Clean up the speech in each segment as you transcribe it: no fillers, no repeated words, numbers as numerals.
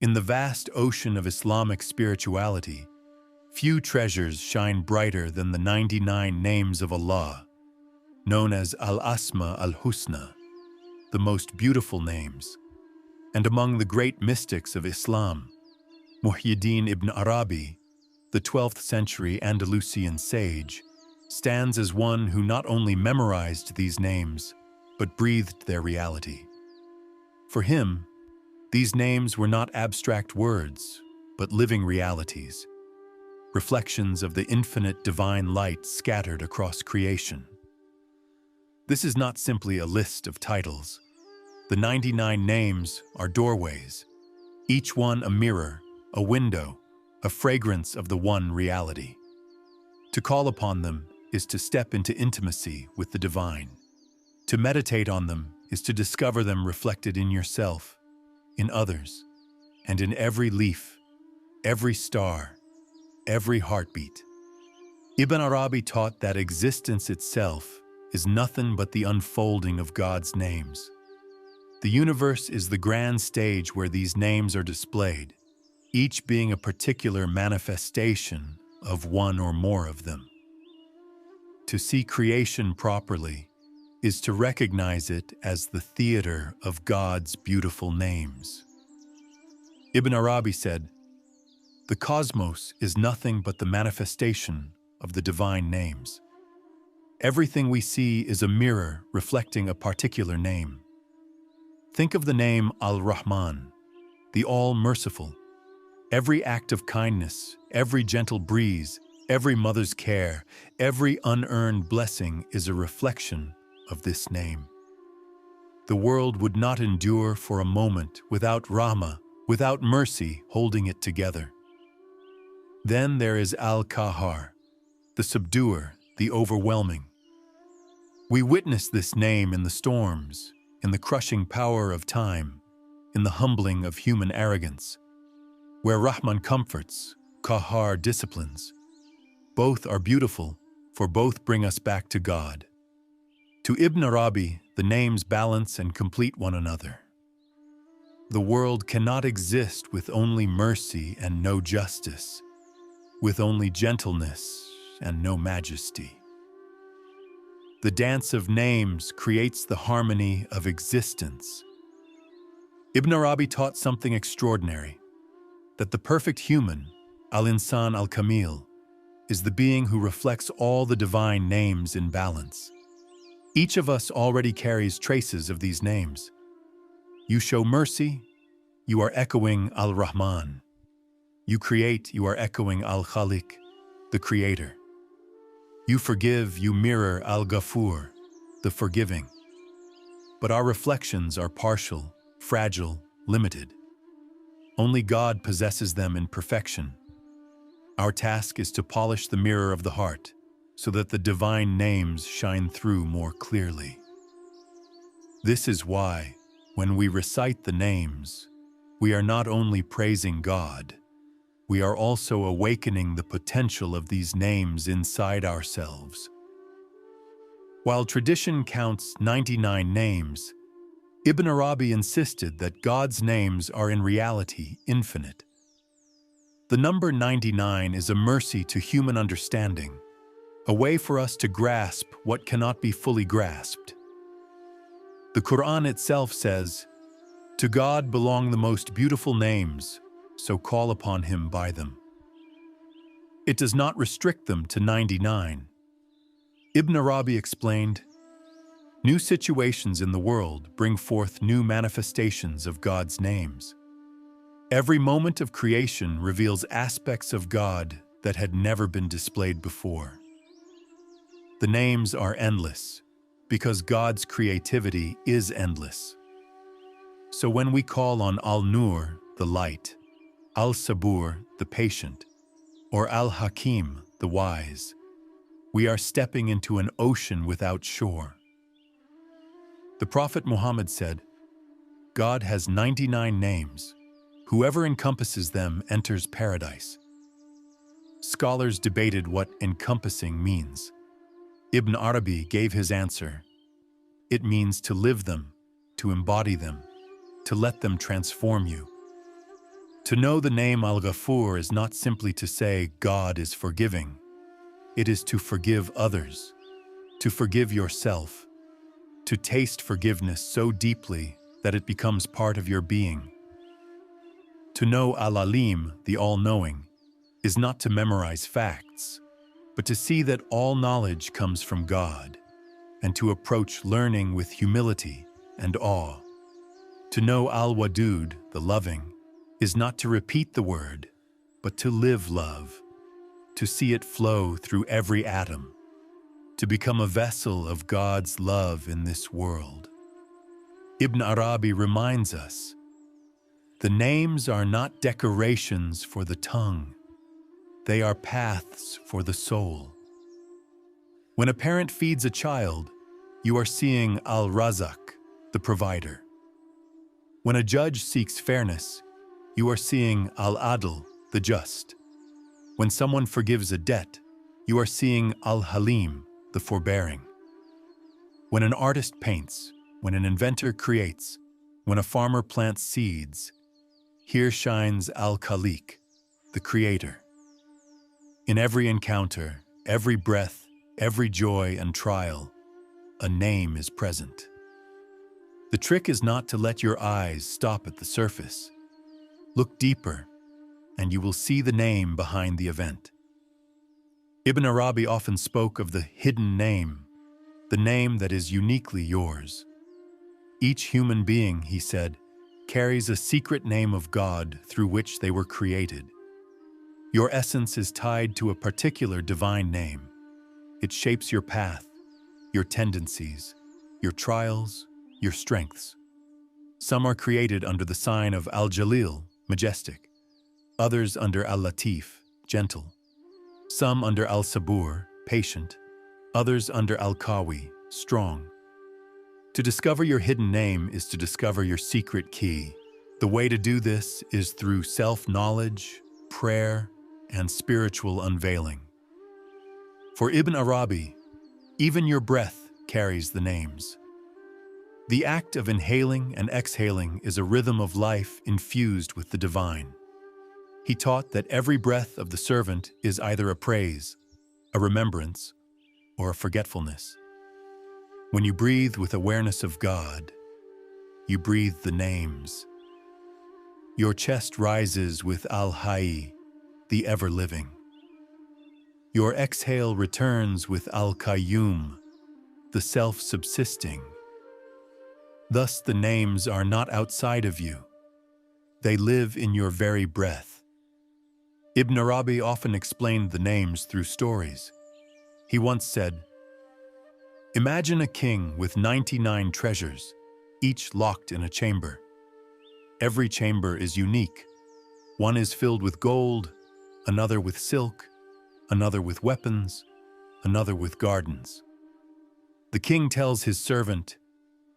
In the vast ocean of Islamic spirituality, few treasures shine brighter than the 99 names of Allah, known as Al-Asma al-Husna, the most beautiful names. And among the great mystics of Islam, Muhyiddin Ibn Arabi, the 12th century Andalusian sage, stands as one who not only memorized these names, but breathed their reality. For him, these names were not abstract words, but living realities, reflections of the infinite divine light scattered across creation. This is not simply a list of titles. The 99 names are doorways, each one a mirror, a window, a fragrance of the one reality. To call upon them is to step into intimacy with the divine. To meditate on them is to discover them reflected in yourself, in others, and in every leaf, every star, every heartbeat. Ibn Arabi taught that existence itself is nothing but the unfolding of God's names. The universe is the grand stage where these names are displayed, each being a particular manifestation of one or more of them. To see creation properly is to recognize it as the theater of God's beautiful names. Ibn Arabi said, "The cosmos is nothing but the manifestation of the divine names. Everything we see is a mirror reflecting a particular name. Think of the name Al-Rahman, the All-Merciful. Every act of kindness, every gentle breeze, every mother's care, every unearned blessing is a reflection of this name. The world would not endure for a moment without Rahma, without mercy holding it together. Then there is al-Qahhar, the Subduer, the overwhelming. We witness this name in the storms, in the crushing power of time, in the humbling of human arrogance. Where Rahman comforts, Qahhar disciplines. Both are beautiful, for both bring us back to God. To Ibn Arabi, the names balance and complete one another. The world cannot exist with only mercy and no justice, with only gentleness and no majesty. The dance of names creates the harmony of existence. Ibn Arabi taught something extraordinary, that the perfect human, al-insan-al-kamil, is the being who reflects all the divine names in balance. Each of us already carries traces of these names. You show mercy, you are echoing al-Rahman. You create, you are echoing al-khalq, the creator. You forgive, you mirror al-Ghafur, the forgiving. But our reflections are partial, fragile, limited. Only God possesses them in perfection. Our task is to polish the mirror of the heart so that the divine names shine through more clearly. This is why, when we recite the names, we are not only praising God, we are also awakening the potential of these names inside ourselves. While tradition counts 99 names, Ibn Arabi insisted that God's names are in reality infinite. The number 99 is a mercy to human understanding, a way for us to grasp what cannot be fully grasped. The Qur'an itself says, "To God belong the most beautiful names, so call upon Him by them." It does not restrict them to 99. Ibn Arabi explained, "New situations in the world bring forth new manifestations of God's names. Every moment of creation reveals aspects of God that had never been displayed before. The names are endless, because God's creativity is endless. So when we call on Al-Nur, the light, Al-Sabur, the patient, or Al-Hakim, the wise, we are stepping into an ocean without shore. The Prophet Muhammad said, "God has 99 names. Whoever encompasses them enters paradise." Scholars debated what encompassing means. Ibn Arabi gave his answer. It means to live them, to embody them, to let them transform you. To know the name al-Ghafur is not simply to say God is forgiving. It is to forgive others, to forgive yourself, to taste forgiveness so deeply that it becomes part of your being. To know al-Alim, the all-knowing, is not to memorize facts, but to see that all knowledge comes from God, and to approach learning with humility and awe. To know al-Wadud, the loving, is not to repeat the word, but to live love, to see it flow through every atom, to become a vessel of God's love in this world. Ibn Arabi reminds us, the names are not decorations for the tongue, they are paths for the soul. When a parent feeds a child, you are seeing al-Razak, the provider. When a judge seeks fairness, you are seeing al-Adl, the just. When someone forgives a debt, you are seeing al-Halim, the forbearing. When an artist paints, when an inventor creates, when a farmer plants seeds, here shines al-khalq, the creator. In every encounter, every breath, every joy and trial, a name is present. The trick is not to let your eyes stop at the surface. Look deeper, and you will see the name behind the event. Ibn Arabi often spoke of the hidden name, the name that is uniquely yours. Each human being, he said, carries a secret name of God through which they were created. Your essence is tied to a particular divine name. It shapes your path, your tendencies, your trials, your strengths. Some are created under the sign of al-Jalil, majestic, others under al-Latif, gentle, some under al-Sabur, patient, others under al-Qawi, strong. To discover your hidden name is to discover your secret key. The way to do this is through self-knowledge, prayer, and spiritual unveiling. For Ibn Arabi, even your breath carries the names. The act of inhaling and exhaling is a rhythm of life infused with the divine. He taught that every breath of the servant is either a praise, a remembrance, or a forgetfulness. When you breathe with awareness of God, you breathe the names. Your chest rises with al-Hayy, the ever-living. Your exhale returns with al-Qayyum, the self-subsisting. Thus the names are not outside of you. They live in your very breath. Ibn Arabi often explained the names through stories. He once said, imagine a king with 99 treasures, each locked in a chamber. Every chamber is unique. One is filled with gold, another with silk, another with weapons, another with gardens. The king tells his servant,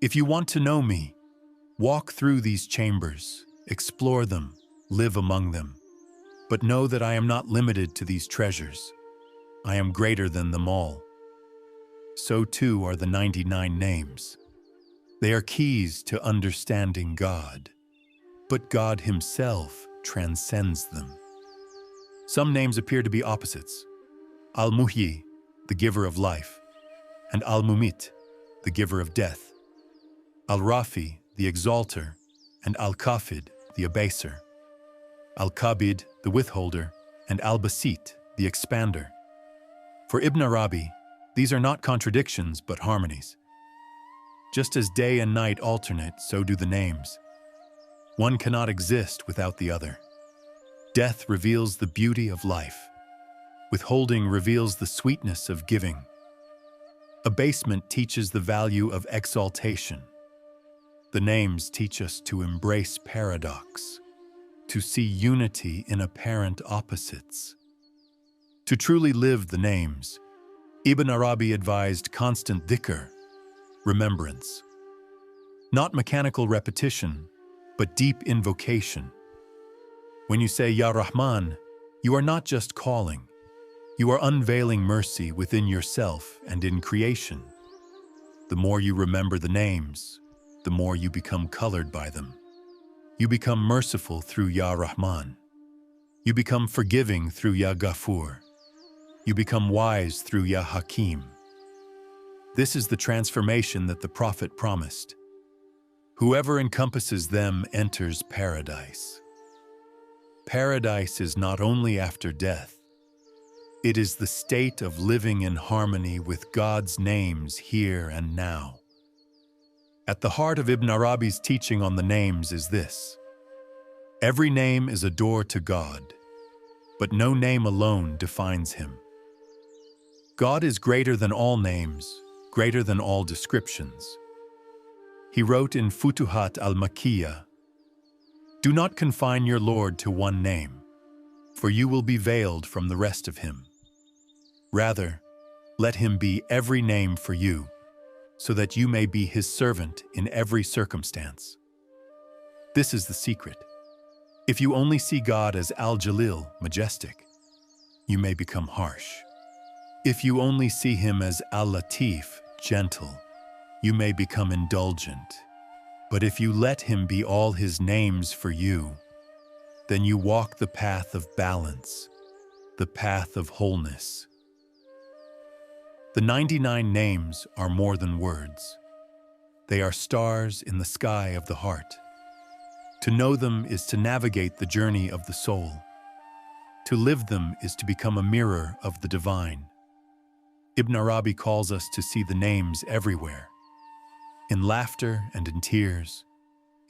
if you want to know me, walk through these chambers, explore them, live among them. But know that I am not limited to these treasures. I am greater than them all. So too are the 99 names. They are keys to understanding God. But God himself transcends them. Some names appear to be opposites. Al-Muhyi, the giver of life, and Al-Mumit, the giver of death. Al-Rafi, the exalter, and Al-Kafid, the abaser. Al-Kabid, the withholder, and Al-Basit, the expander. For Ibn Arabi, these are not contradictions but harmonies. Just as day and night alternate, so do the names. One cannot exist without the other. Death reveals the beauty of life. Withholding reveals the sweetness of giving. Abasement teaches the value of exaltation. The names teach us to embrace paradox, to see unity in apparent opposites. To truly live the names, Ibn Arabi advised constant dhikr, remembrance. Not mechanical repetition, but deep invocation. When you say Ya Rahman, you are not just calling. You are unveiling mercy within yourself and in creation. The more you remember the names, the more you become colored by them. You become merciful through Ya Rahman. You become forgiving through Ya Ghafur. You become wise through Ya Hakim. This is the transformation that the Prophet promised. Whoever encompasses them enters paradise. Paradise is not only after death. It is the state of living in harmony with God's names here and now. At the heart of Ibn Arabi's teaching on the names is this: every name is a door to God, but no name alone defines Him. God is greater than all names, greater than all descriptions. He wrote in Futuhat al-Makkiyah, "Do not confine your Lord to one name, for you will be veiled from the rest of Him. Rather, let Him be every name for you, so that you may be His servant in every circumstance." This is the secret. If you only see God as Al-Jalil, majestic, you may become harsh. If you only see Him as Al-Latif, gentle, you may become indulgent. But if you let Him be all His names for you, then you walk the path of balance, the path of wholeness. The 99 names are more than words. They are stars in the sky of the heart. To know them is to navigate the journey of the soul. To live them is to become a mirror of the divine. Ibn Arabi calls us to see the names everywhere, in laughter and in tears,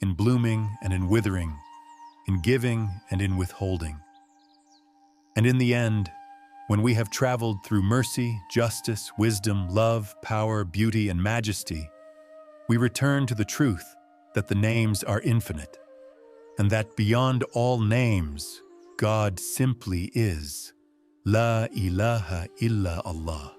in blooming and in withering, in giving and in withholding. And in the end, when we have traveled through mercy, justice, wisdom, love, power, beauty, and majesty, we return to the truth that the names are infinite, and that beyond all names, God simply is. La ilaha illa Allah.